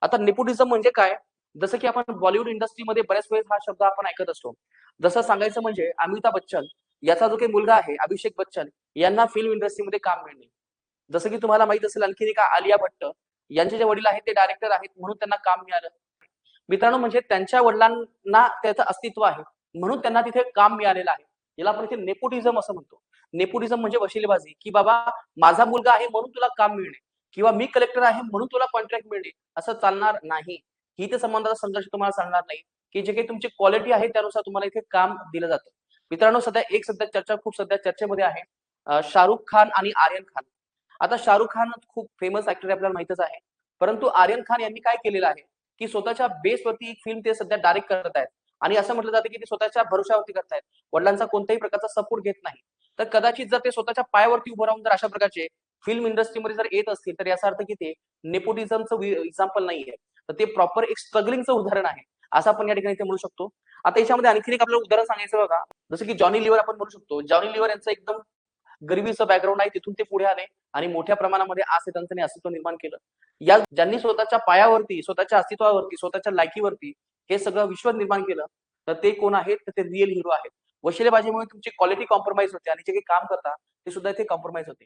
आता नेपोटिझम म्हणजे काय? जसं की आपण बॉलिवूड इंडस्ट्रीमध्ये बऱ्याच वेळेस हा शब्द आपण ऐकत असतो. जसं सांगायचं म्हणजे अमिताभ बच्चन याचा जो काही मुलगा आहे अभिषेक बच्चन यांना फिल्म इंडस्ट्रीमध्ये काम मिळणे. जसं की तुम्हाला माहित असेल आणखीन एक आलिया भट्ट यांचे जे वडील आहेत ते डायरेक्टर आहेत म्हणून त्यांना काम मिळालं. मित्रांनो म्हणजे त्यांच्या वडिलांना त्याचं अस्तित्व आहे म्हणून त्यांना तिथे काम मिळालेलं आहे. याला आपण इथे नेपोटिझम असं म्हणतो. नेपोटिझम म्हणजे वशिलेबाजी, की बाबा माझा मुलगा आहे म्हणून तुला काम मिळणे किंवा मी कलेक्टर आहे म्हणून तुला कॉन्ट्रॅक्ट मिळणे असं चालणार नाही. हितसंबंधाचा संघर्ष तुम्हाला सांगणार नाही, की जे काही तुमची क्वालिटी आहे त्यानुसार तुम्हाला इथे काम दिलं जातं. मित्रांनो सध्या चर्चा खूप सध्या चर्चेमध्ये आहे. शाहरुख खान आणि आर्यन खान. आता शाहरुख खान खूप फेमस ॲक्टर आपल्याला माहीतच आहे. परंतु आर्यन खान यांनी काय केलेलं आहे, की स्वतःच्या बेसवरती एक फिल्म ते सध्या डायरेक्ट करत आहेत आणि असं म्हटलं जातं, की ते स्वतःच्या भरोश्यावरती करतायत. वडिलांचा कोणत्याही प्रकारचा सपोर्ट घेत नाही. तर कदाचित जर ते स्वतःच्या पायावरती उभं राहून जर अशा प्रकारचे फिल्म इंडस्ट्रीमध्ये जर येत असतील, तर याचा अर्थ की ते नेपोटिझमचं एक्झाम्पल नाहीये. तर ते प्रॉपर एक स्ट्रगलिंगचं उदाहरण आहे. असं आपण या ठिकाणी ते म्हणू शकतो. आता याच्यामध्ये आणखीन एक आपल्याला उदाहरण सांगायचं बघा, जसं की जॉनी लिव्हर आपण म्हणू शकतो. जॉनी लिव्हर यांचं एकदम गरिबीचं बॅकग्राऊंड आहे. तिथून ते पुढे आले आणि मोठ्या प्रमाणामध्ये आज ते त्यांचं अस्तित्व निर्माण केलं. या ज्यांनी स्वतःच्या पायावरती, स्वतःच्या अस्तित्वावरती, स्वतःच्या लायकीवरती हे सगळं विश्व निर्माण केलं, तर ते कोण आहेत? तर ते रिअल हिरो आहेत. वशिलेबाजीमुळे तुमची क्वालिटी कॉम्प्रोमाईज होते आणि जे काही काम करता ते सुद्धा इथे कॉम्प्रोमाईज होते.